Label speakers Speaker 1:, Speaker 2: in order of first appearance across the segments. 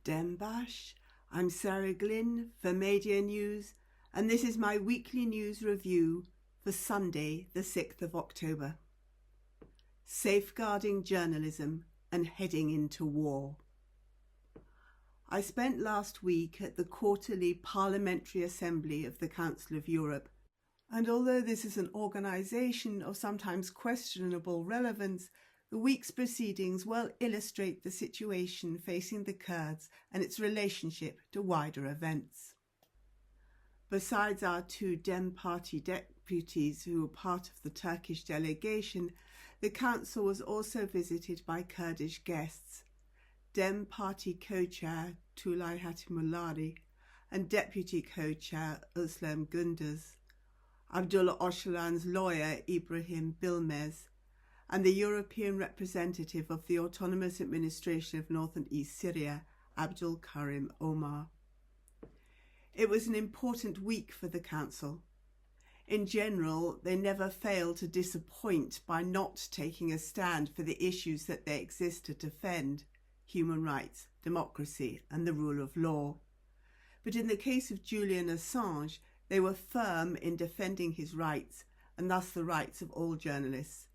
Speaker 1: Dembash. I'm Sarah Glynn for Media News, and this is my weekly news review for Sunday, the 6th of October. Safeguarding journalism and heading into war. I spent last week at the quarterly Parliamentary Assembly of the Council of Europe, and although this is an organisation of sometimes questionable relevance, the week's proceedings well illustrate the situation facing the Kurds and its relationship to wider events. Besides our two Dem Party deputies who were part of the Turkish delegation, the Council was also visited by Kurdish guests, Dem Party co-chair Tulay Hatimulari and Deputy co-chair Özlem Gündüz, Abdullah Öcalan's lawyer Ibrahim Bilmez, and the European representative of the Autonomous Administration of North and East Syria, Abdul Karim Omar. It was an important week for the Council. In general, they never fail to disappoint by not taking a stand for the issues that they exist to defend: human rights, democracy, and the rule of law. But in the case of Julian Assange, they were firm in defending his rights, and thus the rights of all journalists.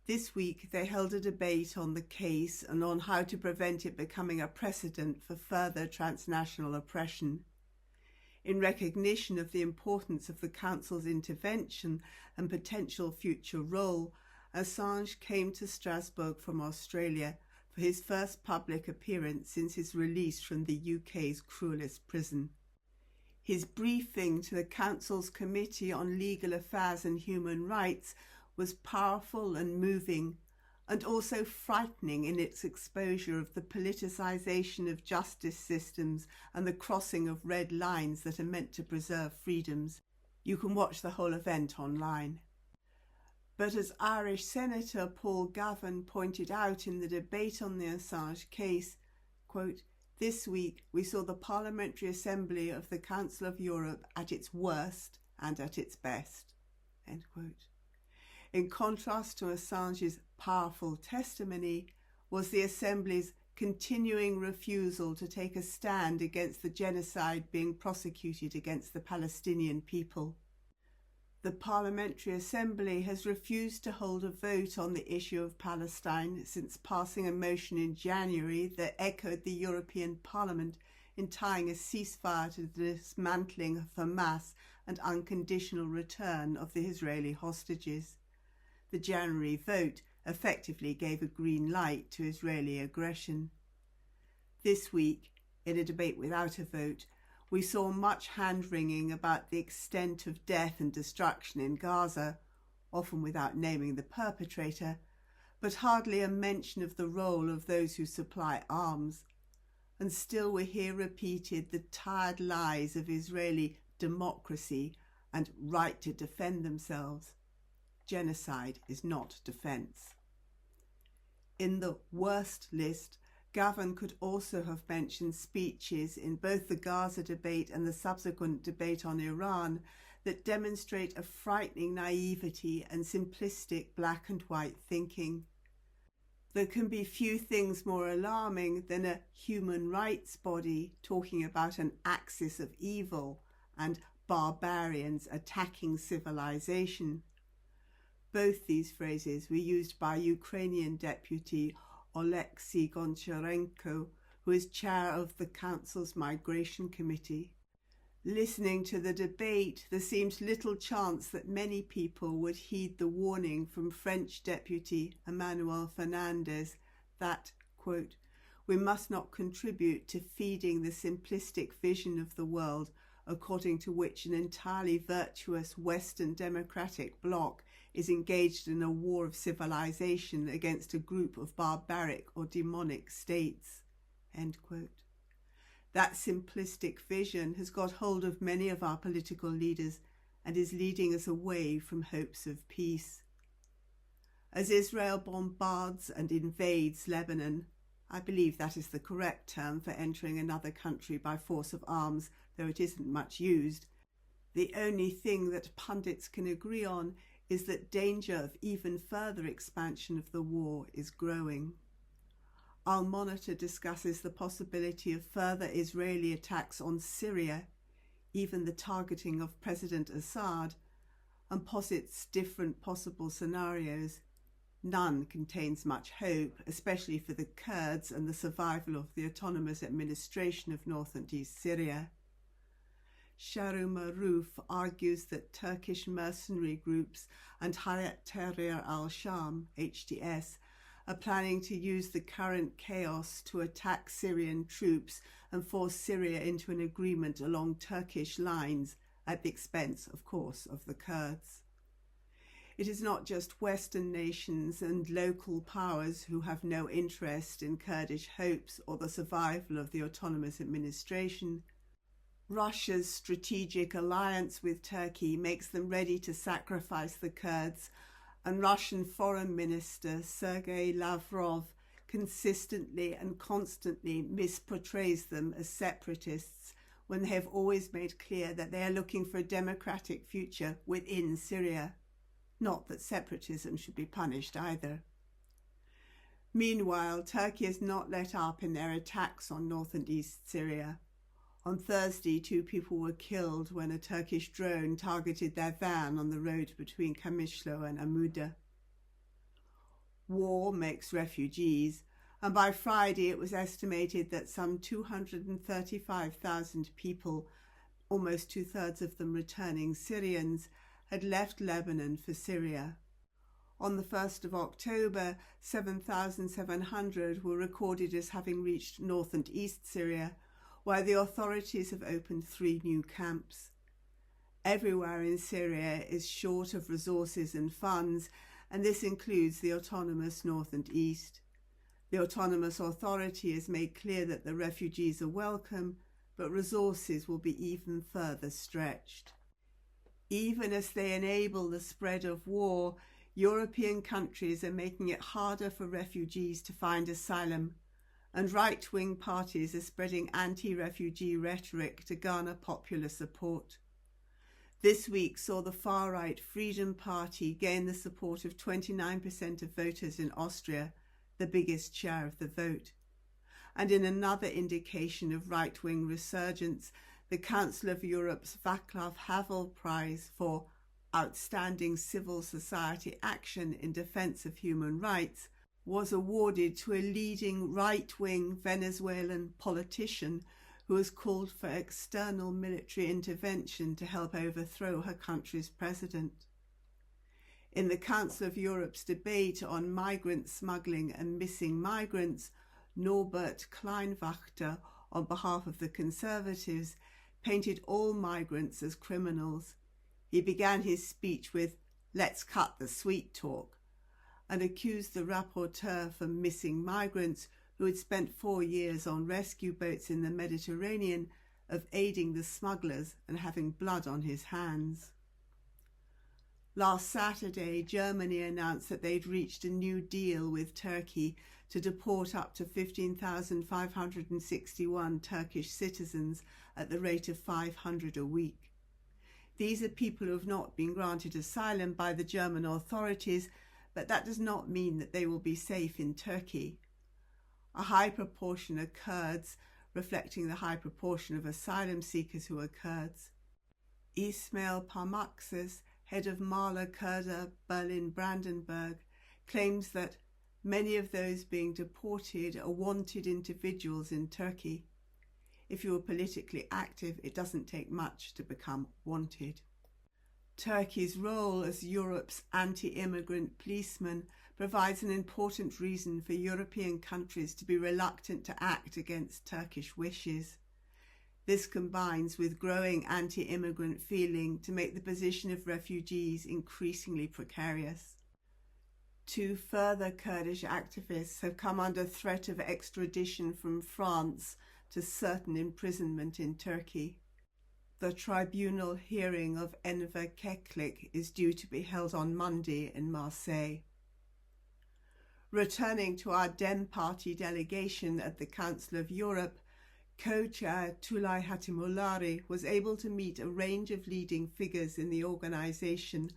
Speaker 1: This week, they held a debate on the case and on how to prevent it becoming a precedent for further transnational oppression. In recognition of the importance of the Council's intervention and potential future role, Assange came to Strasbourg from Australia for his first public appearance since his release from the UK's cruelest prison. His briefing to the Council's Committee on Legal Affairs and Human Rights was powerful and moving, and also frightening in its exposure of the politicisation of justice systems and the crossing of red lines that are meant to preserve freedoms. You can watch the whole event online. But as Irish Senator Paul Gavin pointed out in the debate on the Assange case, quote, "This week we saw the Parliamentary Assembly of the Council of Europe at its worst and at its best." End quote. In contrast to Assange's powerful testimony was the Assembly's continuing refusal to take a stand against the genocide being prosecuted against the Palestinian people. The Parliamentary Assembly has refused to hold a vote on the issue of Palestine since passing a motion in January that echoed the European Parliament in tying a ceasefire to the dismantling of Hamas and unconditional return of the Israeli hostages. The January vote effectively gave a green light to Israeli aggression. This week, in a debate without a vote, we saw much hand-wringing about the extent of death and destruction in Gaza, often without naming the perpetrator, but hardly a mention of the role of those who supply arms. And still we hear repeated the tired lies of Israeli democracy and right to defend themselves. Genocide is not defence. In the worst list, Gavin could also have mentioned speeches in both the Gaza debate and the subsequent debate on Iran that demonstrate a frightening naivety and simplistic black and white thinking. There can be few things more alarming than a human rights body talking about an axis of evil and barbarians attacking civilization. Both these phrases were used by Ukrainian deputy Oleksiy Goncharenko, who is chair of the Council's Migration Committee. Listening to the debate, there seemed little chance that many people would heed the warning from French deputy Emmanuel Fernandez that, quote, "We must not contribute to feeding the simplistic vision of the world according to which an entirely virtuous Western democratic bloc is engaged in a war of civilization against a group of barbaric or demonic states." End quote. That simplistic vision has got hold of many of our political leaders and is leading us away from hopes of peace. As Israel bombards and invades Lebanon, I believe that is the correct term for entering another country by force of arms, though it isn't much used, the only thing that pundits can agree on is that danger of even further expansion of the war is growing. Al Monitor discusses the possibility of further Israeli attacks on Syria, even the targeting of President Assad, and posits different possible scenarios. None contains much hope, especially for the Kurds and the survival of the autonomous administration of North and East Syria. Sharu Maruf argues that Turkish mercenary groups and Hayat Tahrir al-Sham, HTS, are planning to use the current chaos to attack Syrian troops and force Syria into an agreement along Turkish lines, at the expense, of course, of the Kurds. It is not just Western nations and local powers who have no interest in Kurdish hopes or the survival of the autonomous administration. Russia's strategic alliance with Turkey makes them ready to sacrifice the Kurds, and Russian Foreign Minister Sergei Lavrov consistently and constantly misportrays them as separatists when they have always made clear that they are looking for a democratic future within Syria. Not that separatism should be punished either. Meanwhile, Turkey has not let up in their attacks on North and East Syria. On Thursday, 2 people were killed when a Turkish drone targeted their van on the road between Kamishlo and Amuda. War makes refugees, and by Friday it was estimated that some 235,000 people, almost 2/3 of them returning Syrians, had left Lebanon for Syria. On the 1st of October, 7,700 were recorded as having reached North and East Syria, while the authorities have opened 3 new camps. Everywhere in Syria is short of resources and funds, and this includes the autonomous North and East. The autonomous authority has made clear that the refugees are welcome, but resources will be even further stretched. Even as they enable the spread of war, European countries are making it harder for refugees to find asylum, and right-wing parties are spreading anti-refugee rhetoric to garner popular support. This week saw the far-right Freedom Party gain the support of 29% of voters in Austria, the biggest share of the vote. And in another indication of right-wing resurgence, the Council of Europe's Václav Havel Prize for Outstanding Civil Society Action in Defense of Human Rights was awarded to a leading right-wing Venezuelan politician who has called for external military intervention to help overthrow her country's president. In the Council of Europe's debate on migrant smuggling and missing migrants, Norbert Kleinwachter, on behalf of the Conservatives, painted all migrants as criminals. He began his speech with, "Let's cut the sweet talk," and accused the rapporteur for missing migrants, who had spent 4 years on rescue boats in the Mediterranean, of aiding the smugglers and having blood on his hands. Last Saturday, Germany announced that they'd reached a new deal with Turkey to deport up to 15,561 Turkish citizens at the rate of 500 a week. These are people who have not been granted asylum by the German authorities, but that does not mean that they will be safe in Turkey. A high proportion are Kurds, reflecting the high proportion of asylum seekers who are Kurds. Ismail Parmakses, head of Maler Kurda Berlin-Brandenburg, claims that many of those being deported are wanted individuals in Turkey. If you are politically active, it doesn't take much to become wanted. Turkey's role as Europe's anti-immigrant policeman provides an important reason for European countries to be reluctant to act against Turkish wishes. This combines with growing anti-immigrant feeling to make the position of refugees increasingly precarious. 2 further Kurdish activists have come under threat of extradition from France to certain imprisonment in Turkey. The tribunal hearing of Enver Keklik is due to be held on Monday in Marseille. Returning to our Dem Party delegation at the Council of Europe, co-chair Tulay Hatimulari was able to meet a range of leading figures in the organisation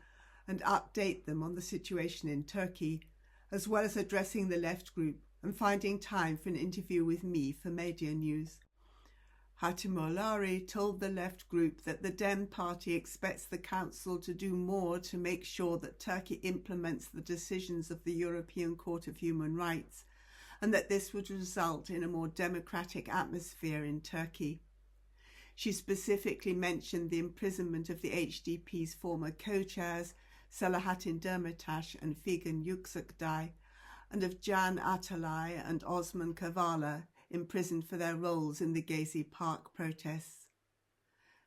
Speaker 1: and update them on the situation in Turkey, as well as addressing the left group and finding time for an interview with me for Media News. Hatimolari told the left group that the Dem Party expects the Council to do more to make sure that Turkey implements the decisions of the European Court of Human Rights, and that this would result in a more democratic atmosphere in Turkey. She specifically mentioned the imprisonment of the HDP's former co-chairs, Selahattin Demirtas and Figen Yüksekdag, and of Can Atalay and Osman Kavala, imprisoned for their roles in the Gezi Park protests.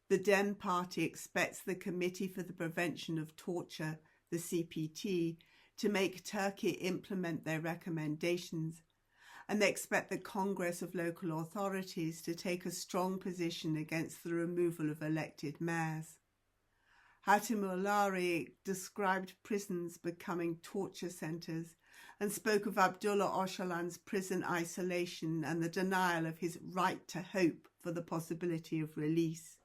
Speaker 1: The Dem Party expects the Committee for the Prevention of Torture, the CPT, to make Turkey implement their recommendations, and they expect the Congress of Local Authorities to take a strong position against the removal of elected mayors. Hatimolari described prisons becoming torture centres and spoke of Abdullah Öcalan's prison isolation and the denial of his right to hope for the possibility of release.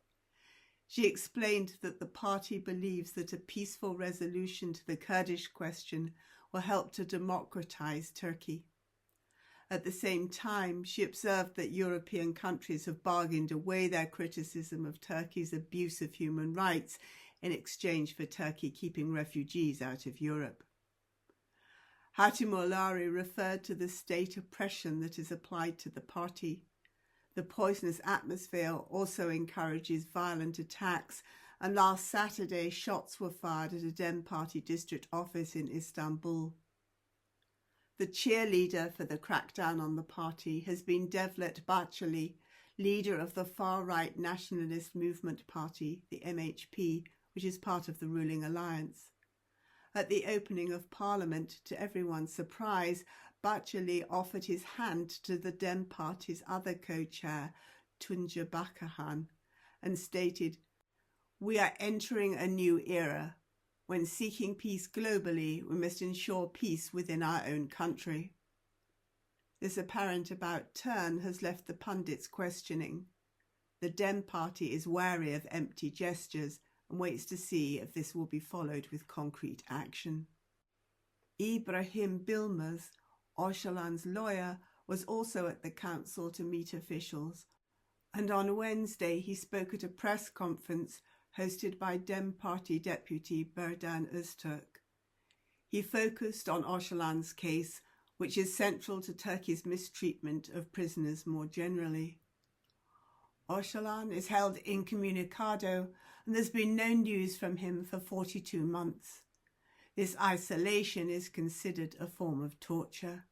Speaker 1: She explained that the party believes that a peaceful resolution to the Kurdish question will help to democratise Turkey. At the same time, she observed that European countries have bargained away their criticism of Turkey's abuse of human rights in exchange for Turkey keeping refugees out of Europe. Hatimolari referred to the state oppression that is applied to the party. The poisonous atmosphere also encourages violent attacks, and last Saturday shots were fired at a Dem Party district office in Istanbul. The cheerleader for the crackdown on the party has been Devlet Bahçeli, leader of the far-right Nationalist Movement Party, the MHP, which is part of the ruling alliance. At the opening of Parliament, to everyone's surprise, Bahçeli offered his hand to the Dem Party's other co-chair, Tunca Bakahan, and stated, "We are entering a new era. When seeking peace globally, we must ensure peace within our own country." This apparent about turn has left the pundits questioning. The Dem Party is wary of empty gestures and waits to see if this will be followed with concrete action. Ibrahim Bilmez, Öcalan's lawyer, was also at the council to meet officials, and on Wednesday he spoke at a press conference hosted by Dem Party deputy Berdan Öztürk. He focused on Öcalan's case, which is central to Turkey's mistreatment of prisoners more generally. Öcalan is held incommunicado, and there's been no news from him for 42 months. This isolation is considered a form of torture.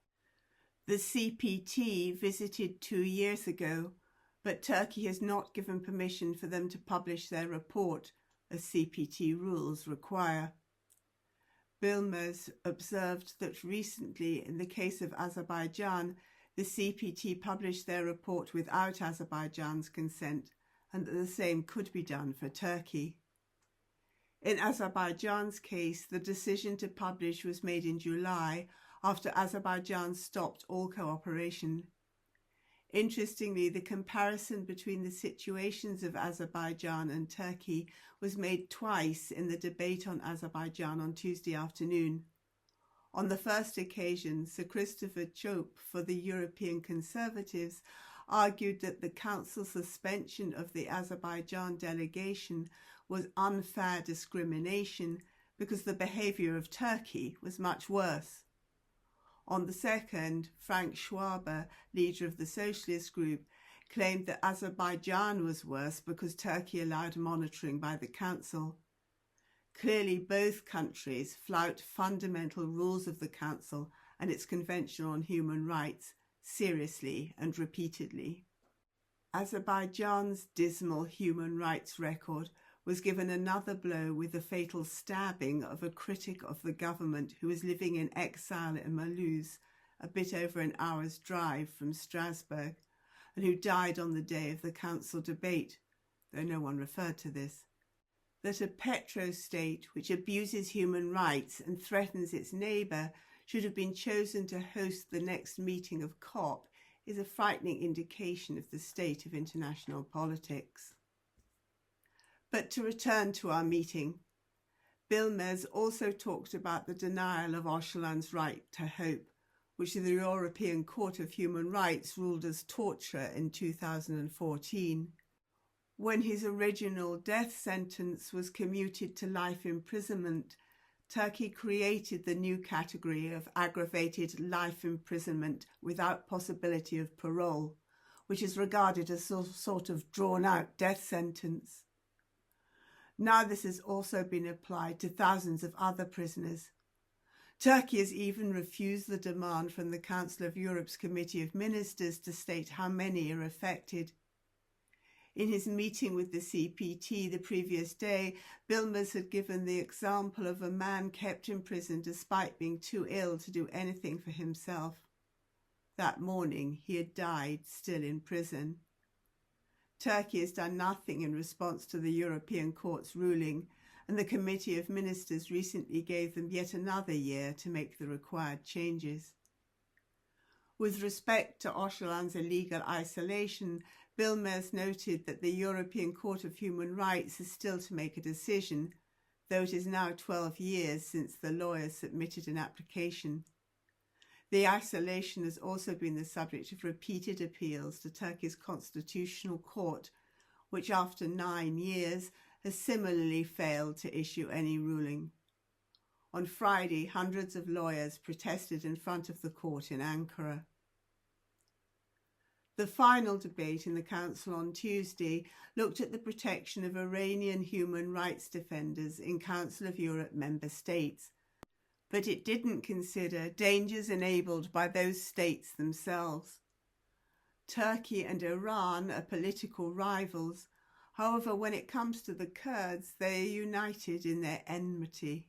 Speaker 1: The CPT visited 2 years ago, but Turkey has not given permission for them to publish their report, as CPT rules require. Bilmez observed that recently, in the case of Azerbaijan, the CPT published their report without Azerbaijan's consent, and that the same could be done for Turkey. In Azerbaijan's case, the decision to publish was made in July after Azerbaijan stopped all cooperation. Interestingly, the comparison between the situations of Azerbaijan and Turkey was made twice in the debate on Azerbaijan on Tuesday afternoon. On the first occasion, Sir Christopher Chope for the European Conservatives argued that the Council's suspension of the Azerbaijan delegation was unfair discrimination because the behaviour of Turkey was much worse. On the second, Frank Schwaber, leader of the Socialist Group, claimed that Azerbaijan was worse because Turkey allowed monitoring by the Council. Clearly, both countries flout fundamental rules of the Council and its Convention on Human Rights seriously and repeatedly. Azerbaijan's dismal human rights record was given another blow with the fatal stabbing of a critic of the government who was living in exile in Mulhouse, a bit over an hour's drive from Strasbourg, and who died on the day of the council debate, though no one referred to this. That a petro-state which abuses human rights and threatens its neighbour should have been chosen to host the next meeting of COP is a frightening indication of the state of international politics. But to return to our meeting, Bilmez also talked about the denial of Öcalan's right to hope, which the European Court of Human Rights ruled as torture in 2014. When his original death sentence was commuted to life imprisonment, Turkey created the new category of aggravated life imprisonment without possibility of parole, which is regarded as a sort of drawn-out death sentence. Now this has also been applied to thousands of other prisoners. Turkey has even refused the demand from the Council of Europe's Committee of Ministers to state how many are affected. In his meeting with the CPT the previous day, Bilmers had given the example of a man kept in prison despite being too ill to do anything for himself. That morning he had died still in prison. Turkey has done nothing in response to the European Court's ruling, and the Committee of Ministers recently gave them yet another year to make the required changes. With respect to Öcalan's illegal isolation, Bilmers noted that the European Court of Human Rights is still to make a decision, though it is now 12 years since the lawyers submitted an application. The isolation has also been the subject of repeated appeals to Turkey's Constitutional Court, which after 9 years has similarly failed to issue any ruling. On Friday, hundreds of lawyers protested in front of the court in Ankara. The final debate in the Council on Tuesday looked at the protection of Iranian human rights defenders in Council of Europe member states, but it didn't consider dangers enabled by those states themselves. Turkey and Iran are political rivals. However, when it comes to the Kurds, they are united in their enmity.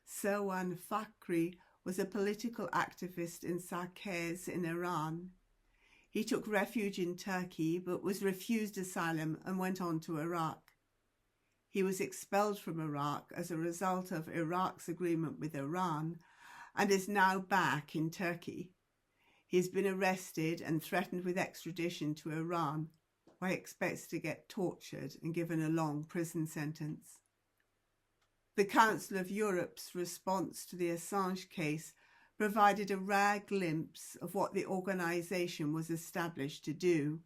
Speaker 1: Serwan Fakhri was a political activist in Saqqez in Iran. He took refuge in Turkey but was refused asylum and went on to Iraq. He was expelled from Iraq as a result of Iraq's agreement with Iran and is now back in Turkey. He has been arrested and threatened with extradition to Iran, where he expects to get tortured and given a long prison sentence. The Council of Europe's response to the Assange case provided a rare glimpse of what the organisation was established to do.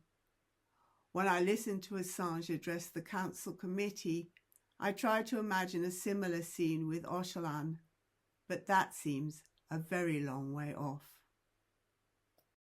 Speaker 1: When I listened to Assange address the Council Committee, I tried to imagine a similar scene with Öcalan, but that seems a very long way off.